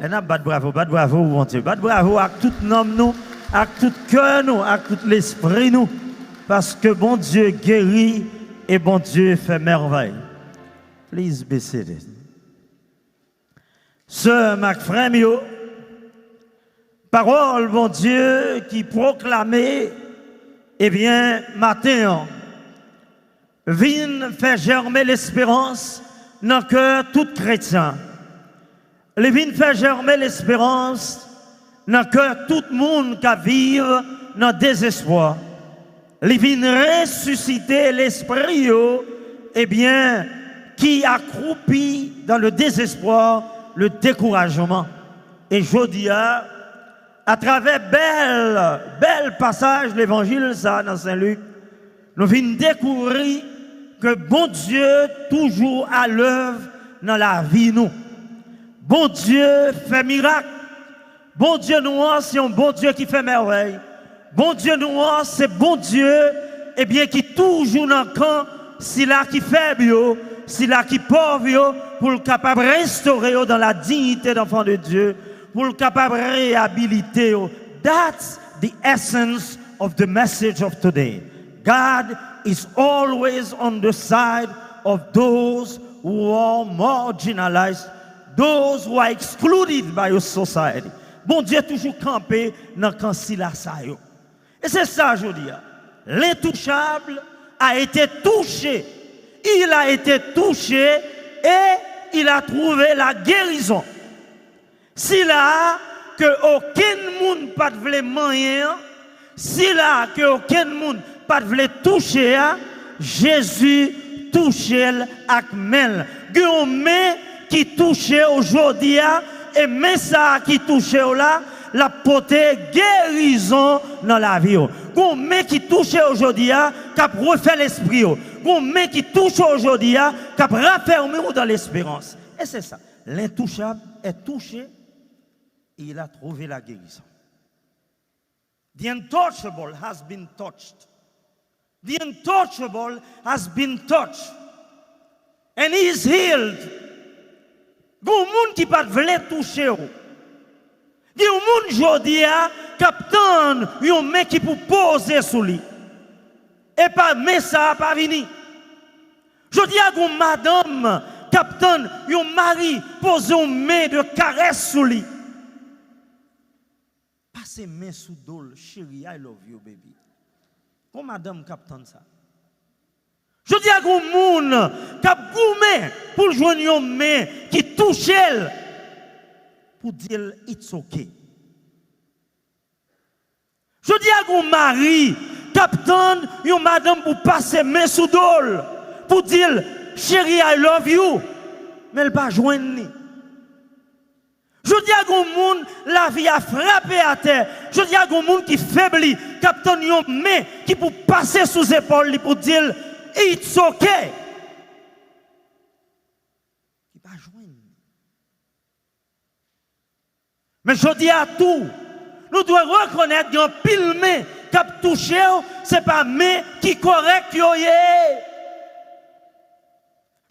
Et n'a pas de bravo, mon Dieu. Bat bravo à tout nom nous, à tout cœur nous, à tout l'esprit nous. Parce que bon Dieu guérit et bon Dieu fait merveille. Please be seated. Sœur Macfrem, parole, bon Dieu, qui proclamait, eh bien, matin, vient faire germer l'espérance dans le cœur tout chrétien. Les vient faire germer l'espérance dans le cœur tout le monde qui vit dans le désespoir. Les vient ressusciter l'esprit, eh bien, qui accroupit dans le désespoir, le découragement. Et je dis, à travers bel passage de l'évangile, ça, dans Saint-Luc, nous venons découvrir que bon Dieu toujours à l'œuvre dans la vie nous. Bon Dieu fait miracle. Bon Dieu nous, c'est un bon Dieu qui fait merveille. Bon Dieu nous, c'est bon Dieu, eh bien, qui toujours dans le camp, c'est là qui fait bio, c'est là qui pauvre, pour le capable de restaurer dans la dignité d'enfant de Dieu, pour le capable de réhabiliter. That's the essence of the message of today. God is always on the side of those who are marginalized, those who are excluded by your society. Bon Dieu toujours campé dans le camp là. Et c'est ça, je dis. L'intouchable a été touché. Il a été touché et il a trouvé la guérison. Si là que aucun monde pas de moyen, si là que aucun monde pas de toucher, Jésus touche avec main. Gon main qui touche aujourd'hui et mais ça qui touche là, la portée guérison dans la vie. Gon main qui touche aujourd'hui qui refait l'esprit. Gon main qui touche aujourd'hui qui raffermi dans l'espérance. Et c'est ça. L'intouchable est touché et il a trouvé la guérison. The untouchable has been touched. The untouchable has been touched. And he is healed. Gon moun qui pas vle toucher ou. Gon moun jodi a captain yon main qui pour poser sous lui. Et pas mais ça pas vini. Jodi a gon madame captain yon mari pose une main de caresse sous lui. Passe main sous dol, chérie, I love you baby. Comme madame captain ça. Je dis à un monde qui a goumé pour joindre une main qui touche elle pour dire it's okay. Je dis à un mari qui attend une madame pour passer main sous dol pour dire chérie I love you mais elle pas joindre. Je dis à un monde la vie a frappé à terre. Je dis à un monde qui faiblit, qui attend une main qui pour passer sous épaule pour dire it's okay. Il va joindre. Mais je dis à tout, nous devons reconnaître qu'il y a un pile main qui a touché, ce n'est pas main qui est correct.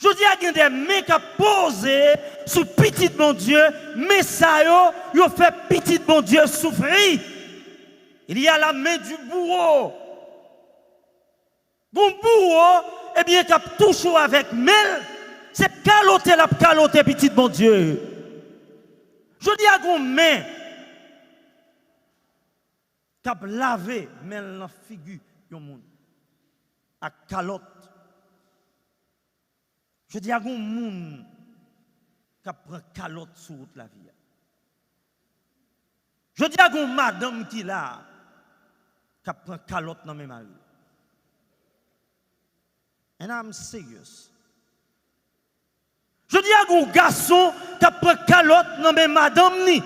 Je dis à qu'il y a des mains qui ont posé sous petit bon Dieu, mais ça yo fait petit bon Dieu souffrir. Il y a la main du bourreau. Bon bourreau, eh bien, qui a touché avec mel, c'est caloter petit bon Dieu. Je dis à une main qui a lavé mel dans la figure de monde. À calotte. Je dis à un monde qui prend calotte sur toute la vie. Je dis à une madame qui là, qui prend calotte dans mes maris. And I'm serious. Je dis à un garçon qui prend calotte dans mes madame ni.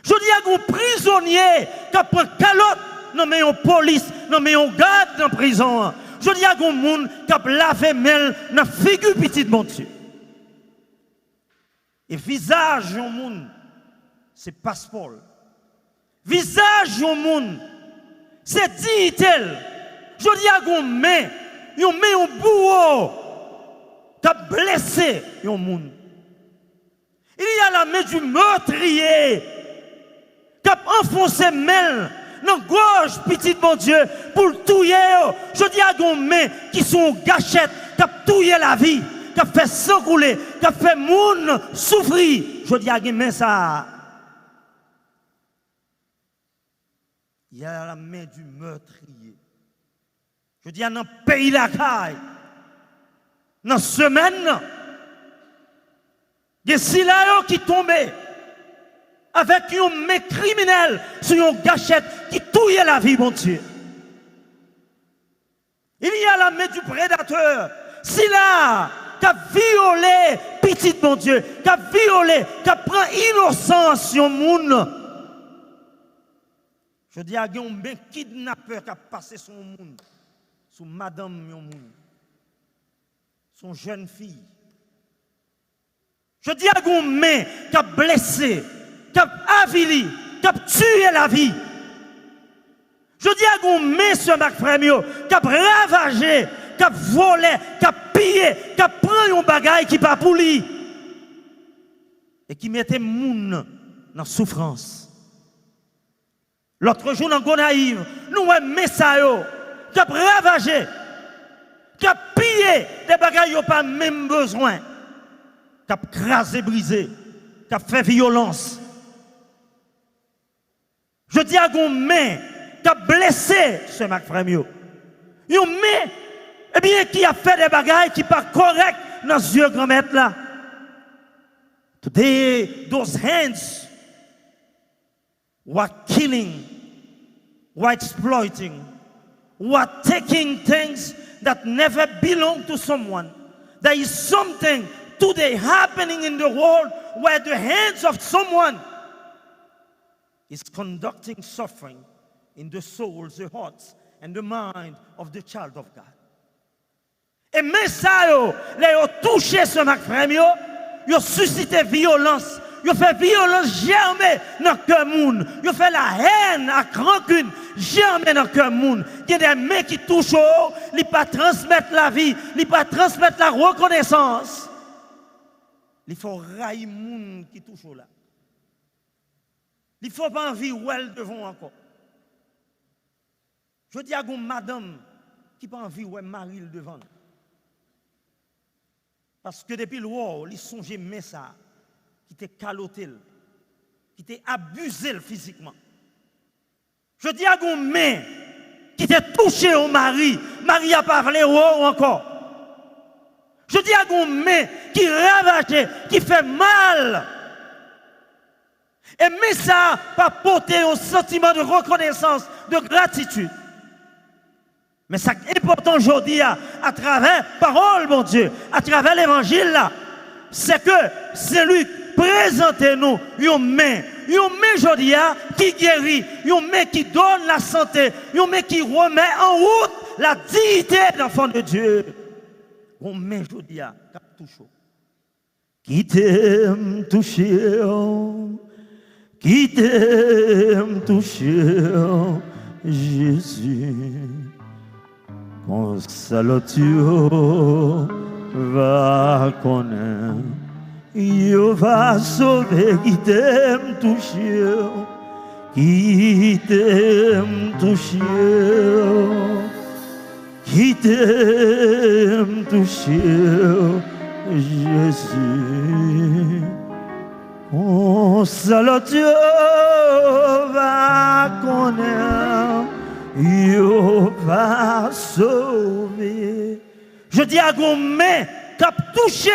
Je dis à un prisonnier qui prend calotte dans mes police, dans mes garde dans prison. Je dis à un monde qui a lavé mel dans la figure petite bon Dieu. Et visage de monde, c'est passeport. Visage de monde, c'est dignité. Je dis à un main, un bourreau, qui a blessé un monde. Il y a la main du meurtrier qui a enfoncé main dans la gorge, petit bon Dieu, pour le touiller. Je dis à des mains qui sont gâchettes, qui a touillé la vie, qui a fait sang couler, qui a fait monde souffrir. Je dis à des mains ça. Il y a la main du meurtrier. Je dis à dans le pays de la caille, dans la semaine, il y a des silayo qui tombent avec un main criminel sur une gâchette qui touille la vie, mon Dieu. Il y a la main du prédateur, Sila, qui a violé, petit mon Dieu, qui a violé, qui a pris innocence sur le monde. Je dis à un kidnappeur qui a passé son monde, sur madame mon monde, son jeune fille. Je dis à un main qui a blessé, qui a avili, qui a tué la vie. Je dis à un main, ce Marc Frémio, qui a ravagé, qui a volé, qui a pillé, qui a pris un bagage qui n'est pas pour lui. Et qui mettait moun dans la souffrance. L'autre jour, dans Gonaïve, nous avons mis ça, qui a ravagé, qui a pillé des bagages qui n'ont pas même besoin, qui a crasé, brisé, qui a fait violence. Je dis à un main qui a blessé ce Marc Frémio. Un main, eh bien, qui a fait des bagages qui ne sont pas corrects dans les yeux grand-mère là. Today, those hands were killing, were exploiting, were taking things that never belong to someone. There is something today happening in the world where the hands of someone is conducting suffering in the souls, the hearts, and the mind of the child of God. Et mais ça, les ont touché ce Marc Frémio, ils ont suscité violence. Ils ont fait violence germer dans le cœur monde. Ils ont fait la haine à rancune germer dans le cœur monde. Il y a des mains qui touchent au, ils ne peuvent pas transmettre la vie, ils ne peuvent pas transmettre la reconnaissance. Il faut railler les gens qui touchent là. Il ne faut pas envie où elles devant encore. Je dis à une madame qui n'a pas envie où elle marie le devant. Parce que depuis le war, il songeait mais ça, qui était caloté, qui était abusé physiquement. Je dis à une main qui était touché au mari, Marie n'a pas parlé encore. Je dis à une main qui ravage, qui fait mal. Et mais ça, pas porter un sentiment de reconnaissance, de gratitude. Mais ça est important aujourd'hui, à travers la parole, mon Dieu, à travers l'évangile, c'est que c'est lui présente nous une main aujourd'hui qui guérit, une main qui donne la santé, une main qui remet en route la dignité d'enfant de Dieu. Une main aujourd'hui qui touche. Qui t'aime toucher, qui t'aime toucher, Jésus. Consolatio va connaître, il va sauver qui t'aime toucher, qui t'aime toucher, qui t'aime toucher, Jésus. Consolatio va connaître. Il va sauver. Je dis à une main qui a touché.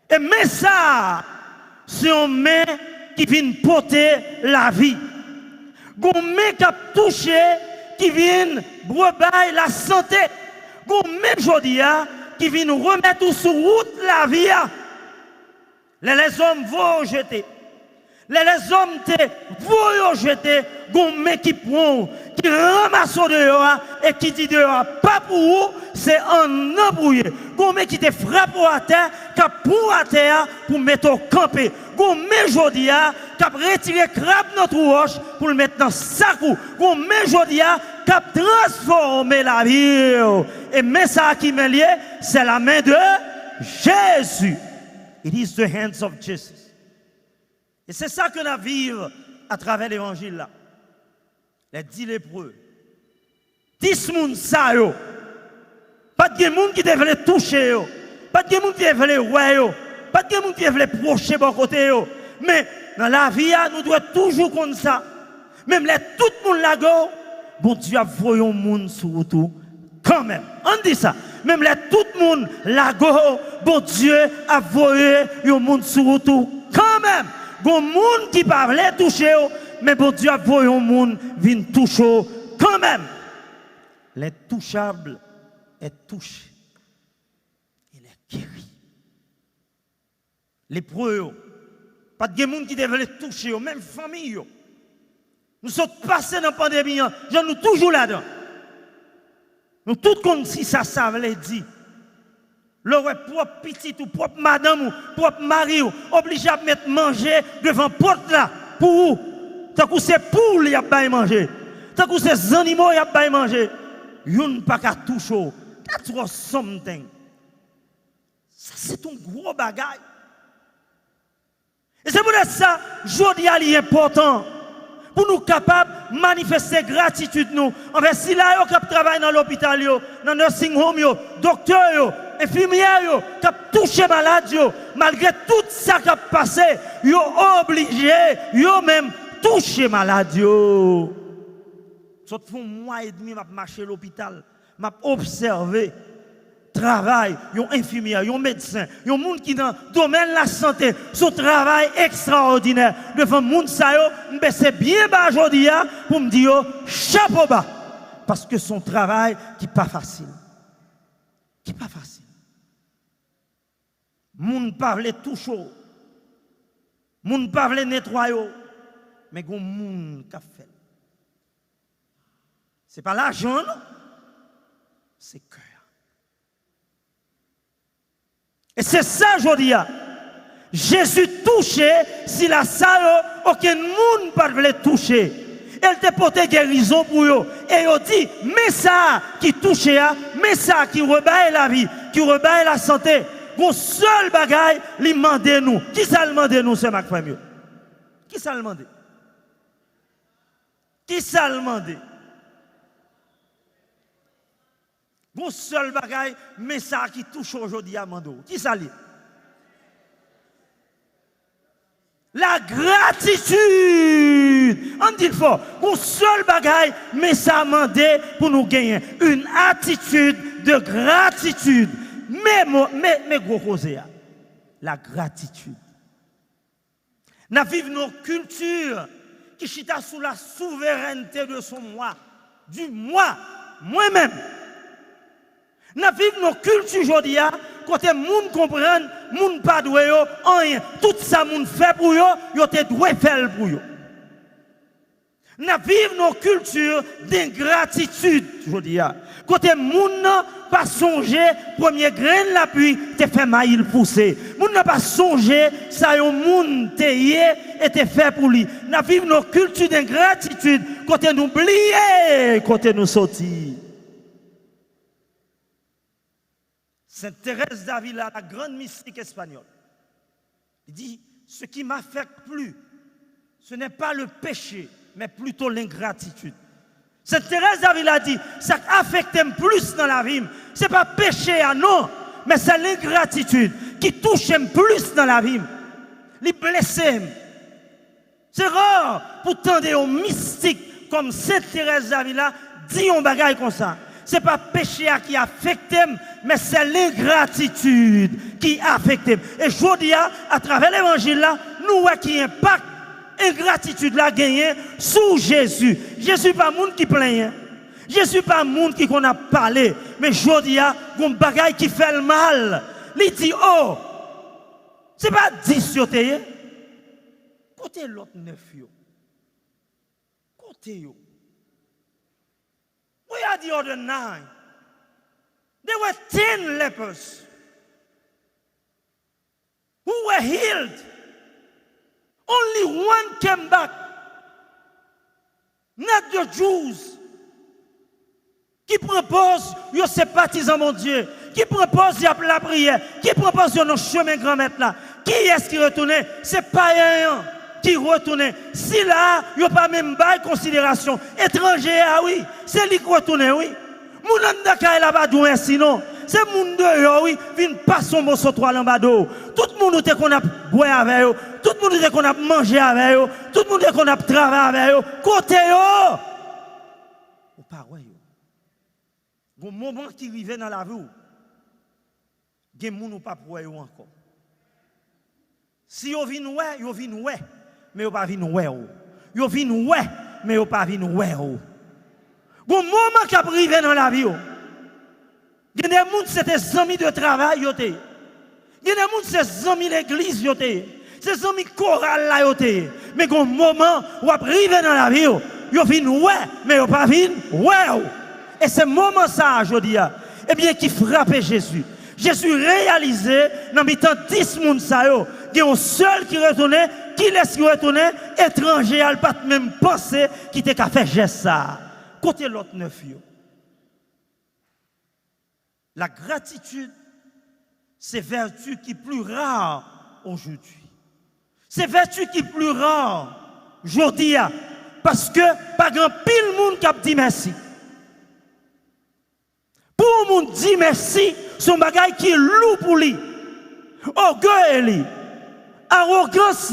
Et mais ça, c'est une main qui vient porter la vie. Une main qui a touché, qui vient rebailler la santé. Une main aujourd'hui qui vient remettre sur route la vie. Les hommes vont jeter. Les hommes te vont jeter, gomme qui prend, qui ramasse dehors et qui dit dehors, pas pour vous, c'est un embrouillé. Gomme qui te frappe à terre, qui pour à terre pour mettre au campé. Gomme jodia, qui a retiré crabe notre roche pour le mettre dans sa cou. Gomme jodia, qui a transformé la vie. Et mais ça qui m'a lié, c'est la main de Jésus. It is the hands of Jesus. Et c'est ça que nous vivons à travers l'évangile là. Les 10 lépreux. 10 moun sa yo. Pas de monde qui devait toucher yo. Pas de monde qui devait voir yo. Pas de monde qui devait procher bon côté yo. Mais dans la vie, nous devons toujours comme ça. Même les tout le monde là-go, bon Dieu a voyé un monde sur tout. Quand même. On dit ça. Même les tout le monde là-go, bon Dieu a voyé un monde sur tout. Quand même. Bon monde qui parlait toucher, mais bon Dieu a voyé un monde vient toucher. Quand même. L'intouchable est touché. Il est guéri. Les preux, pas de monde qui devait les toucher, même famille. Nous sommes passés dans la pandémie, je nous toujours là-dedans. Nous tous comme si ça veut dire. Le propre petit ou propre madame ou propre mari obligé à mettre manger devant porte là pour où? Tant que c'est poules, il y a pas manger. Tant que c'est animaux, il y a pas manger. Yon pas qu'à toucher. That's what something. Ça c'est un gros bagage. Et c'est pour ça, aujourd'hui, il est important pour nous capables de manifester gratitude nous envers si là qui travaille dans l'hôpital, dans le nursing home, docteur, infirmière, qui touché malade, malgré tout ça qui a passé, ils sont obligés, ils même touché malade. Ça fait un mois et demi, je marché à l'hôpital, je observé. Travail, yon infirmière, yon médecin, yon monde qui dans le domaine de la santé, son travail extraordinaire. Devant monde ça yo, c'est bien bas aujourd'hui pour me dire chapeau bas parce que son travail qui pas facile. Qui pas facile. Monde parle tout chaud. Monde parle nettoyer, mais gon monde qu'a fait. C'est pas l'argent, c'est cœur. Et c'est ça, je dis. Jésus touché, si la salle, aucun monde ne peut le toucher. Elle te porté guérison pour eux. Et il dit, mais ça qui touche, mais ça qui rebaille la vie, qui rebaille la santé, mon seul bagaille, il demande nous. Qui ça le demande nous, c'est Marc Famio? Qui ça le demande? Qui ça le demande? Bon seul bagaille, mais ça qui touche aujourd'hui à Mando. Qui ça lit? La gratitude. On dit fort. Bon seul bagaille, mais ça mandé pour nous gagner une attitude de gratitude. Mais gros cause, la gratitude. Nous vivons nos cultures qui chita sous la souveraineté de son moi, du moi, moi-même. Nous vivons nos cultures aujourd'hui, quand les gens comprennent, les gens ne pas rien. Tout ça, les gens fait pour eux, ils doivent faire pour eux. Nous vivons nos cultures d'ingratitude aujourd'hui. Quand les gens n'ont pas songé, premier grain de la pluie, te fait maïl pousser. Les gens n'ont pas songé, ça y est, les gens et te fait pour lui. Nous vivons nos cultures d'ingratitude, quand nous oublions, quand nous sortis. Sainte Thérèse d'Avila, la grande mystique espagnole, il dit, ce qui m'affecte plus, ce n'est pas le péché, mais plutôt l'ingratitude. Sainte Thérèse d'Avila dit, ça qui affecte plus dans la vie, ce n'est pas péché, non, mais c'est l'ingratitude qui touche plus dans la vie. Les blessés. C'est rare pour tendre aux mystiques comme Sainte Thérèse d'Avila dit un bagage comme ça. Ce n'est pas péché qui affecte, mais c'est l'ingratitude qui affecte. Et je dis, à travers l'évangile, nous voyons qui impacte ingratitude la gagné sous Jésus. Jésus n'est pas un monde qui plaint. Jésus n'est pas un monde qui qu'on a parlé. Mais je dis, il y a un bagage qui fait le mal. Il dit, oh, ce n'est pas 10 sur tes. Côté l'autre 9. Côté yo. We are the other 9. There were 10 lepers who were healed. Only one came back. Not the Jews. Qui propose, yo sympathisant mon Dieu. Qui propose, y a la prière. Qui propose, yo nos chemin grand maître là. Qui est-ce qui retourne? C'est pas un qui retourne. Si là, yo pas même bail considération. Étranger, ah oui. C'est lui qui retourne, oui. Moun an dakay la badou, sinon. C'est moun de yo, oui. Vin pas son mot sur toi l'ambado. Tout le monde te qu'on a boire avec eux. Tout le monde te qu'on a mangé avec eux. Tout le monde te qu'on a travaillé avec eux. Côté yo. Ou pas, ouais, yo. Bon moment qui arrive dans la vie, il y a des gens qui ne pas pour eux encore. Si vous venez ouais, vous venez ouais, mais vous pas venez ouais. Vous venez ouais, mais vous pas venez ouais. Bon moment qui arrive dans la vie, il y a des gens qui sont des amis de travail, il y a des gens qui sont des amis de l'église, c'est amis chorales là, mais bon moment où arrive dans la vie, vous venez ouais, mais vous pas venez ouais. Et ce moment ça, je dis, eh bien, qui frappait Jésus. Jésus réalisé, dans le temps 10 personnes, il y a un seul qui retournait, qui laisse retourner, étranger, il n'a pas même pensé qui était qu'à faire geste ça. Côté l'autre neuf. La gratitude, c'est vertu qui est plus rare aujourd'hui. C'est vertu qui est plus rare aujourd'hui. Parce que pas grand pile monde qui a dit merci. Pour moun dit merci, son bagay qui est loup pour lui. Orgueil, arrogance,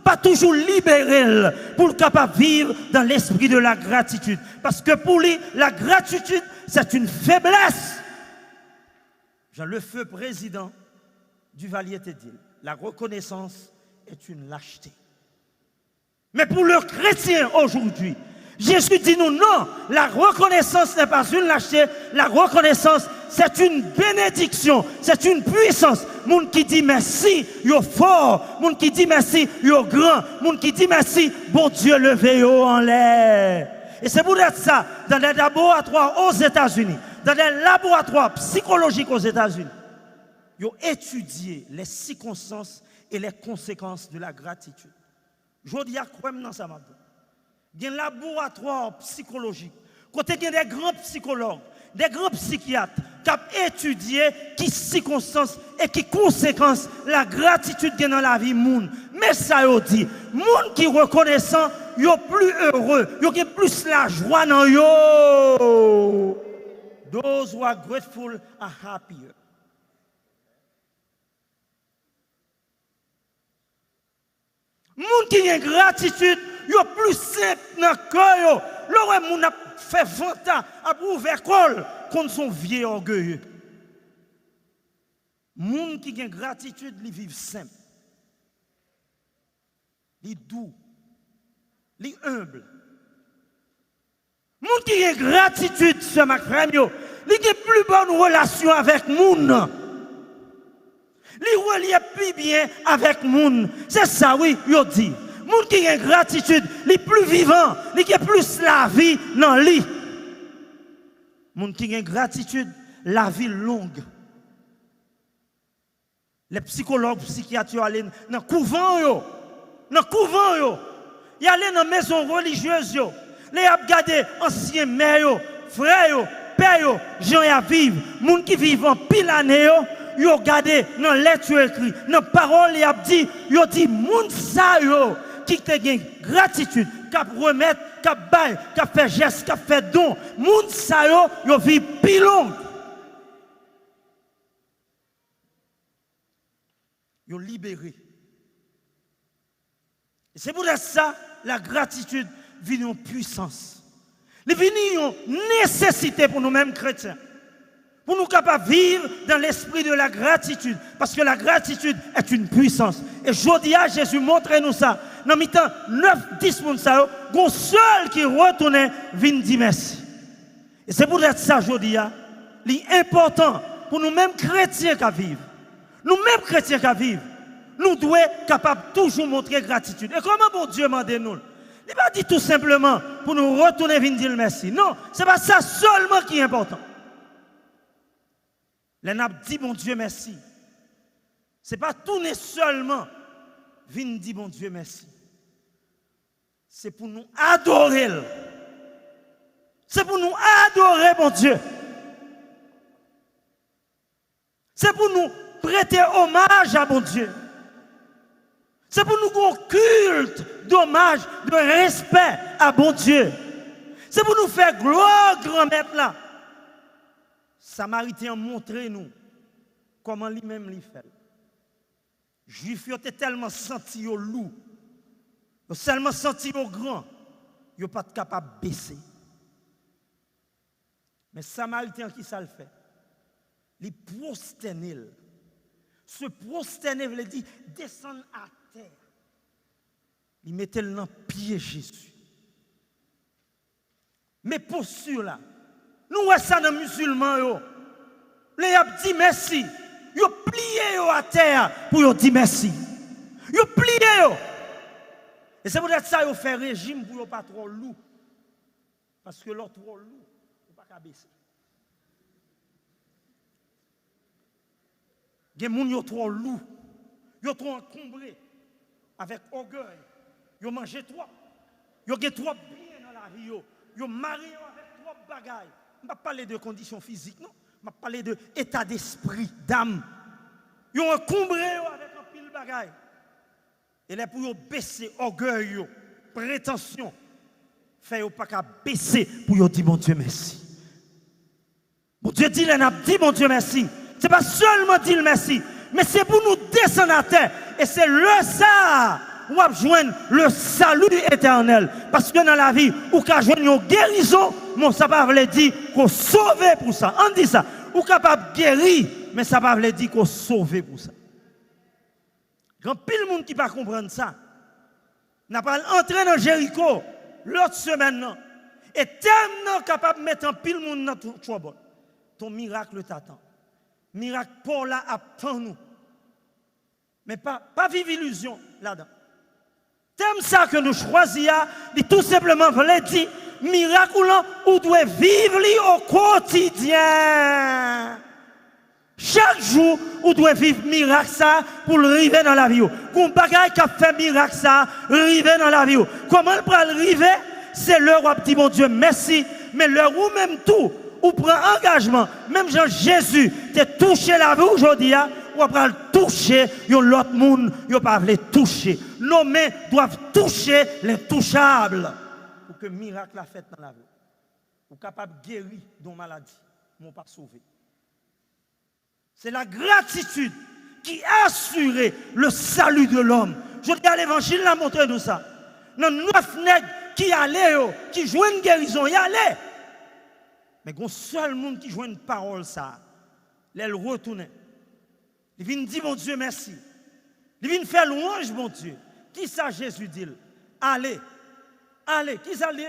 pas toujours libéré pour capable vivre dans l'esprit de la gratitude. Parce que pour lui, la gratitude, c'est une faiblesse. Jean le feu président du Valier te dit, la reconnaissance est une lâcheté. Mais pour le chrétien aujourd'hui, Jésus dit nous non, la reconnaissance n'est pas une lâcheté, la reconnaissance c'est une bénédiction, c'est une puissance. Moun qui dit merci, yo fort, moun qui dit merci, yo grand, moun qui dit merci, bon Dieu levé yo en l'air. Et c'est pour être ça, dans les laboratoires aux États-Unis, dans les laboratoires psychologiques aux États-Unis, yo étudié les circonstances et les conséquences de la gratitude. Je dis à quoi dans ça m'a. Il y a un laboratoire psychologique, côté il y a des grands psychologues, des grands psychiatres qui ont étudié qui circonstances et qui conséquences la gratitude qu'il y a dans la vie moun. Mais ça yo dit, moun qui reconnaissant, yo plus heureux, yo qui plus la joie dans yo. Those who are grateful are happier. Moun qui a gratitude, yo plus simple dans le cœur. L'autre moun a fait 20 ans, a ouvert col contre son vieux orgueilleux. Moun qui a gratitude, li vivent simple. Li doux. Li humble. Moun qui a gratitude, ce ma frère, li a plus bonne relation avec moun. Li relie plus bien avec moun. C'est ça, oui, yo dit. Moun qui a gratitude, li plus vivant, li qui plus la vie dans lui. Moun qui a gratitude, la vie longue. Les psychologues, psychiatres, ils allaient dans le couvent, dans le couvent, ils allaient dans la maison religieuse, ils allaient regarder anciens mères, frères, pères, gens qui vivent, moun qui vivent en pile année, ils regardent dans les lettres écrites, dans les paroles, ils disent, moun sa yo, qui te gagne gratitude, qui remettre, qui bail, qui fait geste, qui fait don, moun sa yo vivent plus long. Ils sont libérés. Et c'est pour ça la gratitude vient en puissance. Elle vient en nécessité pour nous-mêmes chrétiens. Pour nous capables de vivre dans l'esprit de la gratitude. Parce que la gratitude est une puissance. Et aujourd'hui, Jésus montre nous ça. Dans le temps 9-10 personnes, il y a un seul qui retourne vient dire merci. Et c'est pour ça aujourd'hui, il est important pour nous-mêmes chrétiens qui vivent. Nous-mêmes chrétiens qui vivent, nous devons être capables de toujours montrer gratitude. Et comment bon Dieu m'a dit nous? Il n'a pas dit tout simplement pour nous retourner et dire merci. Non, ce n'est pas ça seulement qui est important. Les n'a dit bon Dieu merci. Ce n'est pas tourner seulement venir dire bon Dieu merci. C'est pour nous adorer. C'est pour nous adorer, mon Dieu. C'est pour nous prêter hommage à mon Dieu. C'est pour nous qu'on culte d'hommage, de respect à bon Dieu. C'est pour nous faire gloire, grand-maître là. Samaritain montré nous comment lui-même lui fait. Juif étaient tellement senti au loup, tellement senti au grand, ils n'ont pas capable de baisser. Mais Samaritain qui ça le fait? Les prosterner. Se prosterner veut dire descendre à terre. Il mettait le pied Jésus. Mais posture là, nous voyons ça dans les musulmans. Les ont dit merci. Ils ont plié à terre pour dire merci. Ils ont plié. Et c'est peut-être ça qu'ils ont fait régime pour ne pas trop loup. Parce que l'autre trop loup, il ne peut pas baisser. Il y a des gens qui sont trop loups, ils sont trop encombrés avec orgueil. Ils ont mangé trop. Ils ont trop bien dans la vie. Ils ont marié avec trop de bagailles. Je ne vais pas parler de conditions physiques, non. Je vais parler de état d'esprit, d'âme. Ils ont encombré avec un pile de bagailles. Et là, pour baisser orgueil, prétention, faire pas qu'à baisser pour dire mon Dieu merci. Mon Dieu dit, il a dit mon Dieu merci. Ce n'est pas seulement dire merci, mais c'est pour nous descendre à terre. Et c'est le ça où on joindre le salut éternel. Parce que dans la vie, où on joindre une guérison, mon ça ne veut pas dire qu'on sauve pour ça. On dit ça. Ou capable de guérir, mais ça ne veut pas dire qu'on sauve pour ça. Quand pile monde qui ne pas comprendre ça, n'a pas entré dans Jéricho l'autre semaine, non. Et tellement capable de mettre un pile monde dans tout trouble. Ton miracle t'attend. Miracle pour là attend nous. Mais pas vivre illusion là-dedans. Thème ça que nous choisissons, dit tout simplement voulait dire miracle où doit vivre au quotidien. Chaque jour, on doit vivre miracle ça pour arriver dans la vie. Qu'on bagaille qui a fait miracle ça, arriver dans la vie. Comment le prend arriver? C'est l'heure où on dit mon Dieu merci, mais l'heure où même tout, ou prend engagement, même Jean Jésus, t'es touché la vie aujourd'hui, ou après le toucher, l'autre monde, il pas les toucher. Nos mains doivent toucher les touchables pour que le miracle la fait dans la vie. Ou capable de guérir d'une maladie, mais pas sauver. C'est la gratitude qui assure le salut de l'homme. Je dis à l'évangile, la montré nous ça. Dans 9 nègres qui allaient, qui jouaient une guérison, y allaient. Mais il y a un seul monde qui joue une parole, ça. Elle retourne. Il vient dire, mon Dieu, merci. Il vient faire louange, mon Dieu. Qui ça, Jésus dit? Allez. Allez. Qui ça dit?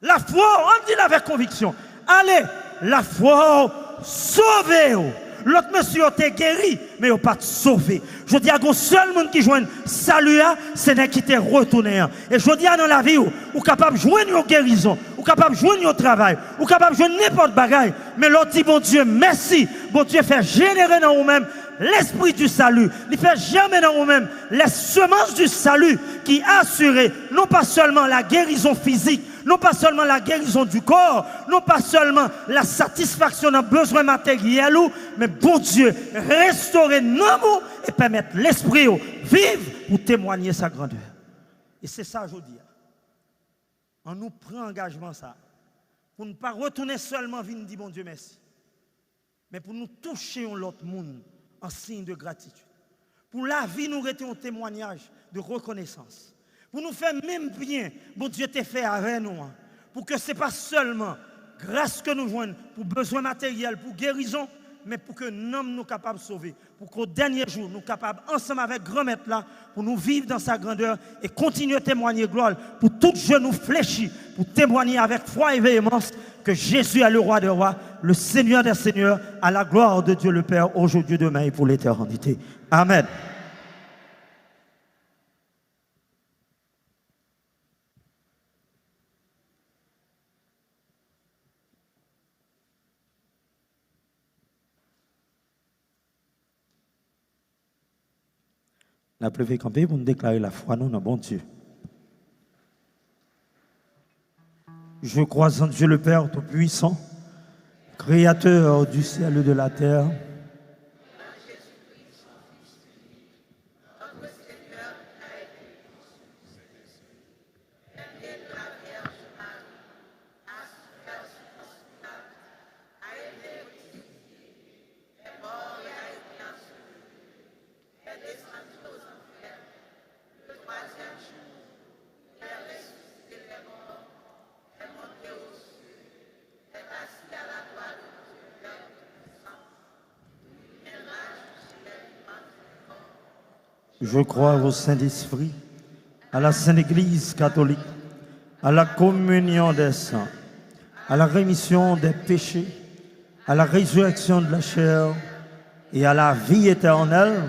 La foi, on dit avec conviction. Allez, la foi, sauvez-vous. L'autre monsieur a été guéri, mais il n'a pas sauvé. Je dis à un seul monde qui joue salut, c'est n'est qui t'est retourné. Et je dis à dans la vie, ou capable de jouer une guérison, ou capable de jouer un travail, ou capable de jouer n'importe bagaille. Mais l'autre dit, bon Dieu, merci. Bon Dieu fait générer dans vous-même l'esprit du salut. Il fait jamais dans vous-même les semences du salut qui assurent non pas seulement la guérison physique, non pas seulement la guérison du corps, non pas seulement la satisfaction d'un besoin matériel, mais bon Dieu, restaurer l'amour et permettre l'esprit de vivre pour témoigner sa grandeur. Et c'est ça, je dis. On nous prend engagement ça, pour ne pas retourner seulement venir dire bon Dieu merci, mais pour nous toucher l'autre monde en signe de gratitude. Pour la vie, nous restons un témoignage de reconnaissance. Pour nous faire même bien, bon Dieu t'a fait avec nous. Pour que ce n'est pas seulement grâce que nous jouons pour besoin matériel, pour guérison, mais pour que nous sommes capables de sauver. Pour qu'au dernier jour, nous sommes capables, ensemble avec grand-maître là, pour nous vivre dans sa grandeur et continuer à témoigner gloire, pour tout genou fléchi, pour témoigner avec foi et véhémence que Jésus est le roi des rois, le Seigneur des seigneurs, à la gloire de Dieu le Père, aujourd'hui, demain et pour l'éternité. Amen. La pleuvé camper pour nous déclarer la foi, nous, dans bon Dieu. Je crois en Dieu le Père Tout-Puissant, Créateur du ciel et de la terre. Je crois au Saint-Esprit, à la Sainte Église catholique, à la communion des saints, à la rémission des péchés, à la résurrection de la chair et à la vie éternelle.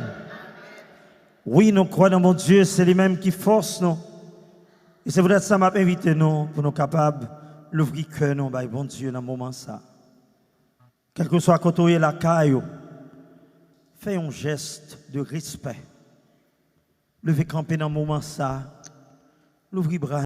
Oui, nous croyons dans mon Dieu, c'est lui-même qui force nous. Et c'est peut-être ça m'a invité nous pour nous capables d'ouvrir cœur nous, bon Dieu, dans ce moment ça. Quel que soit côté la caille, fais un geste de respect. Levez camper dans ce moment ça, l'ouvrir bras.